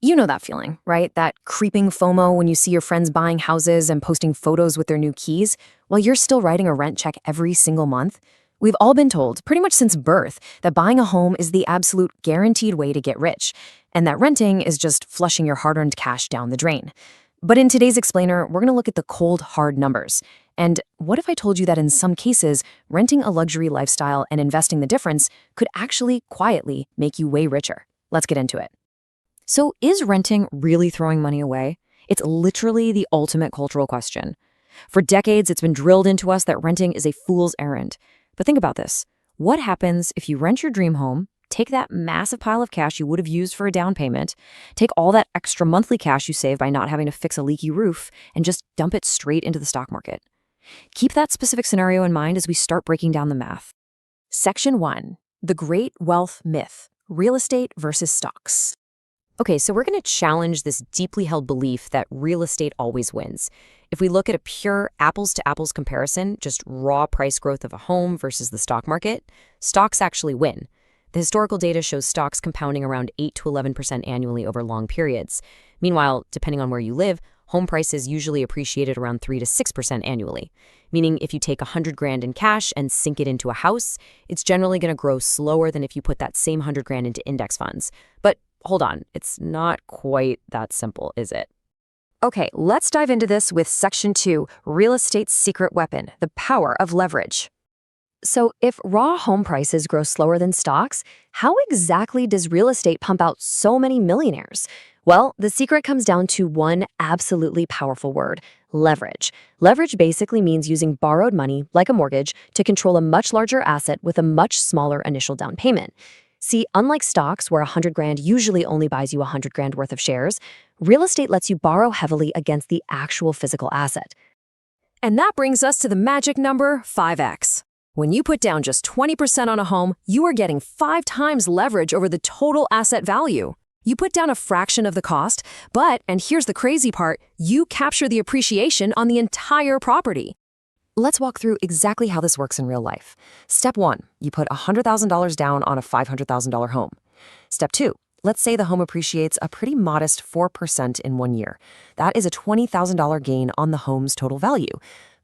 You know that feeling, right? That creeping FOMO when you see your friends buying houses and posting photos with their new keys while you're still writing a rent check every single month. We've all been told, pretty much since birth, that buying a home is the absolute guaranteed way to get rich, and that renting is just flushing your hard-earned cash down the drain. But in today's explainer, we're going to look at the cold, hard numbers. And what if I told you that in some cases, renting a luxury lifestyle and investing the difference could actually quietly make you way richer? Let's get into it. So is renting really throwing money away? It's literally the ultimate cultural question. For decades, it's been drilled into us that renting is a fool's errand. But think about this. What happens if you rent your dream home, take that massive pile of cash you would have used for a down payment, take all that extra monthly cash you save by not having to fix a leaky roof, and just dump it straight into the stock market? Keep that specific scenario in mind as we start breaking down the math. Section 1. The Great Wealth Myth. Real estate versus stocks. Okay, so we're going to challenge this deeply held belief that real estate always wins. If we look at a pure apples-to-apples comparison, just raw price growth of a home versus the stock market, stocks actually win. The historical data shows stocks compounding around 8 to 11% annually over long periods. Meanwhile, depending on where you live, home prices usually appreciated around 3 to 6% annually. Meaning if you take $100,000 in cash and sink it into a house, it's generally going to grow slower than if you put that same $100,000 into index funds. But hold on, it's not quite that simple, is it? Okay, let's dive into this with Section 2, Real Estate's Secret Weapon, the Power of Leverage. So if raw home prices grow slower than stocks, how exactly does real estate pump out so many millionaires? Well, the secret comes down to one absolutely powerful word: leverage. Leverage basically means using borrowed money, like a mortgage, to control a much larger asset with a much smaller initial down payment. See, unlike stocks, where $100,000 usually only buys you $100,000 worth of shares, real estate lets you borrow heavily against the actual physical asset. And that brings us to the magic number 5x. When you put down just 20% on a home, you are getting 5 times leverage over the total asset value. You put down a fraction of the cost, but, and here's the crazy part, you capture the appreciation on the entire property. Let's walk through exactly how this works in real life. Step 1, you put $100,000 down on a $500,000 home. Step 2, let's say the home appreciates a pretty modest 4% in 1 year. That is a $20,000 gain on the home's total value.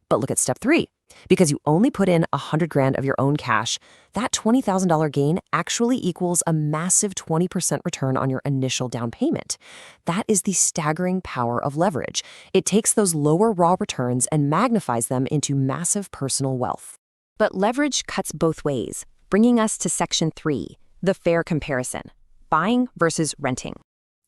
But look at step 3. Because you only put in $100,000 of your own cash, that $20,000 gain actually equals a massive 20% return on your initial down payment. That is the staggering power of leverage. It takes those lower raw returns and magnifies them into massive personal wealth. But leverage cuts both ways, bringing us to Section 3, the fair comparison: buying versus renting.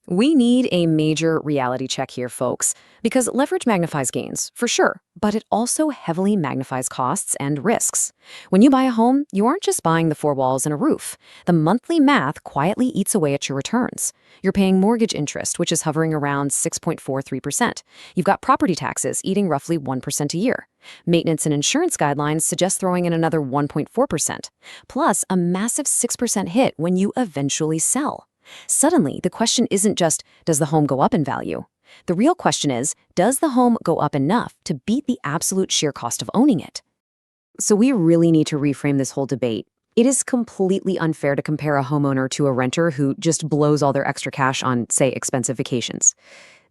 We need a major reality check here, folks, because leverage magnifies gains, for sure, but it also heavily magnifies costs and risks. When you buy a home, you aren't just buying the 4 walls and a roof. The monthly math quietly eats away at your returns. You're paying mortgage interest, which is hovering around 6.43%. You've got property taxes eating roughly 1% a year. Maintenance and insurance guidelines suggest throwing in another 1.4%, plus a massive 6% hit when you eventually sell. Suddenly, the question isn't just, does the home go up in value? The real question is, does the home go up enough to beat the absolute sheer cost of owning it? So we really need to reframe this whole debate. It is completely unfair to compare a homeowner to a renter who just blows all their extra cash on, say, expensive vacations.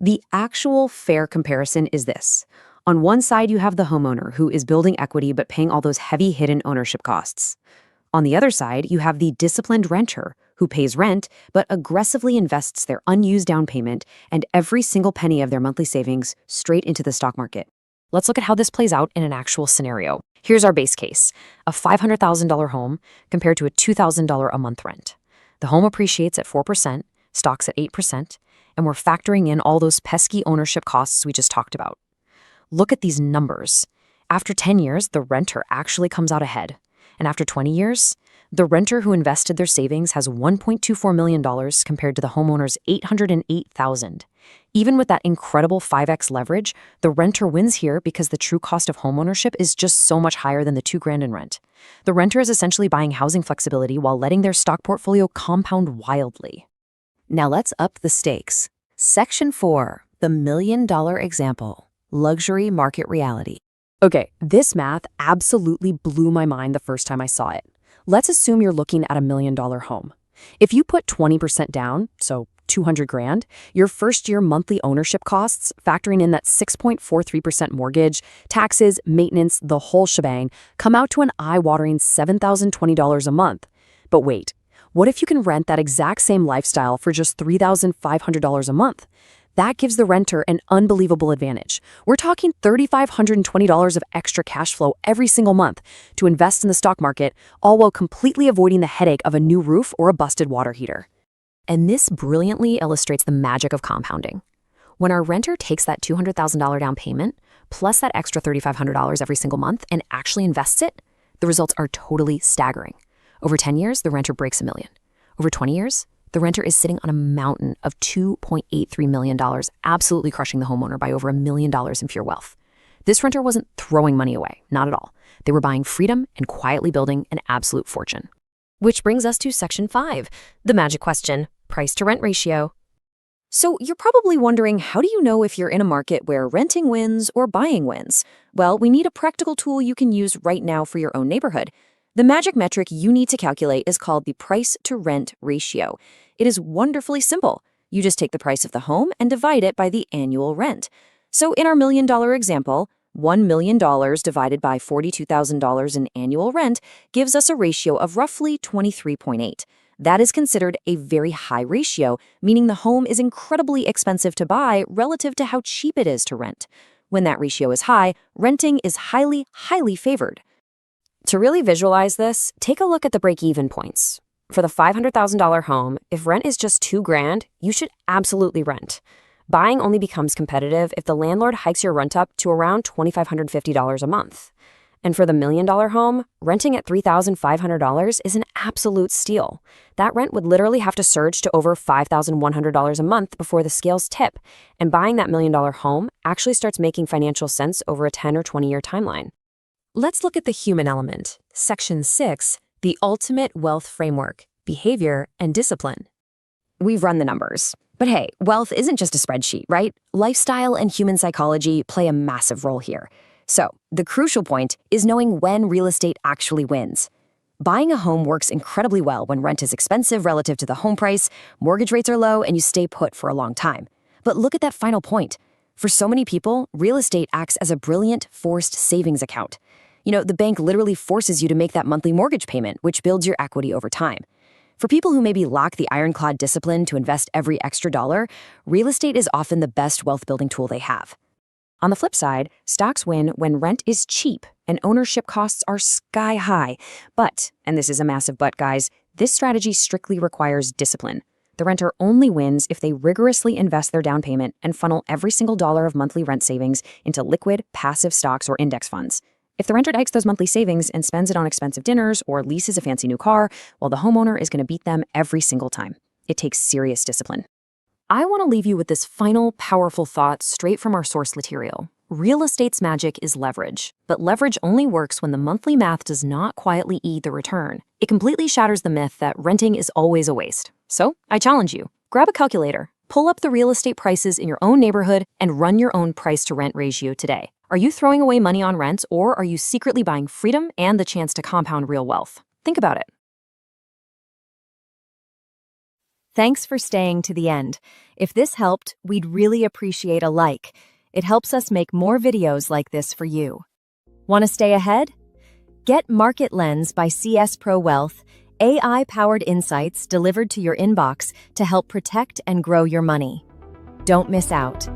The actual fair comparison is this. On one side, you have the homeowner who is building equity but paying all those heavy hidden ownership costs. On the other side, you have the disciplined renter who pays rent but aggressively invests their unused down payment and every single penny of their monthly savings straight into the stock market. Let's look at how this plays out in an actual scenario. Here's our base case: a $500,000 home compared to a $2,000 a month rent. The home appreciates at 4%, stocks at 8%, and we're factoring in all those pesky ownership costs we just talked about. Look at these numbers. After 10 years, the renter actually comes out ahead. And after 20 years, the renter who invested their savings has $1.24 million compared to the homeowner's $808,000. Even with that incredible 5x leverage, the renter wins here because the true cost of homeownership is just so much higher than the $2,000 in rent. The renter is essentially buying housing flexibility while letting their stock portfolio compound wildly. Now let's up the stakes. Section 4, the $1 million example: luxury market reality. Okay, this math absolutely blew my mind the first time I saw it. Let's assume you're looking at $1 million home. If you put 20% down, so 200 grand, your first year monthly ownership costs, factoring in that 6.43% mortgage, taxes, maintenance, the whole shebang, come out to an eye-watering $7,020 a month. But wait, what if you can rent that exact same lifestyle for just $3,500 a month? That gives the renter an unbelievable advantage. We're talking $3,520 of extra cash flow every single month to invest in the stock market, all while completely avoiding the headache of a new roof or a busted water heater. And this brilliantly illustrates the magic of compounding. When our renter takes that $200,000 down payment, plus that extra $3,500 every single month, and actually invests it, the results are totally staggering. Over 10 years, the renter breaks $1 million. Over 20 years, the renter is sitting on a mountain of $2.83 million, absolutely crushing the homeowner by over $1 million in pure wealth. This renter wasn't throwing money away, not at all. They were buying freedom and quietly building an absolute fortune. Which brings us to Section 5, the magic question, price-to-rent ratio. So you're probably wondering, how do you know if you're in a market where renting wins or buying wins? Well, we need a practical tool you can use right now for your own neighborhood. The magic metric you need to calculate is called the price-to-rent ratio. It is wonderfully simple. You just take the price of the home and divide it by the annual rent. So in our $1 million example, $1 million divided by $42,000 in annual rent gives us a ratio of roughly 23.8. That is considered a very high ratio, meaning the home is incredibly expensive to buy relative to how cheap it is to rent. When that ratio is high, renting is highly, highly favored. To really visualize this, take a look at the break-even points. For the $500,000 home, if rent is just $2,000, you should absolutely rent. Buying only becomes competitive if the landlord hikes your rent up to around $2,550 a month. And for the $1 million home, renting at $3,500 is an absolute steal. That rent would literally have to surge to over $5,100 a month before the scales tip, and buying that $1 million home actually starts making financial sense over a 10 or 20-year timeline. Let's look at the human element. Section 6, the ultimate wealth framework, behavior and discipline. We've run the numbers. But hey, wealth isn't just a spreadsheet, right? Lifestyle and human psychology play a massive role here. So, the crucial point is knowing when real estate actually wins. Buying a home works incredibly well when rent is expensive relative to the home price, mortgage rates are low, and you stay put for a long time. But look at that final point. For so many people, real estate acts as a brilliant forced savings account. You know, the bank literally forces you to make that monthly mortgage payment, which builds your equity over time. For people who maybe lack the ironclad discipline to invest every extra dollar, real estate is often the best wealth-building tool they have. On the flip side, stocks win when rent is cheap and ownership costs are sky high. But, and this is a massive but, guys, this strategy strictly requires discipline. The renter only wins if they rigorously invest their down payment and funnel every single dollar of monthly rent savings into liquid, passive stocks or index funds. If the renter hikes those monthly savings and spends it on expensive dinners or leases a fancy new car, well, the homeowner is going to beat them every single time. It takes serious discipline. I want to leave you with this final, powerful thought straight from our source material. Real estate's magic is leverage, but leverage only works when the monthly math does not quietly eat the return. It completely shatters the myth that renting is always a waste. So, I challenge you. Grab a calculator, pull up the real estate prices in your own neighborhood, and run your own price-to-rent ratio today. Are you throwing away money on rent, or are you secretly buying freedom and the chance to compound real wealth? Think about it. Thanks for staying to the end. If this helped, we'd really appreciate a like. It helps us make more videos like this for you. Want to stay ahead? Get Market Lens by CXProWealth, AI-powered insights delivered to your inbox to help protect and grow your money. Don't miss out.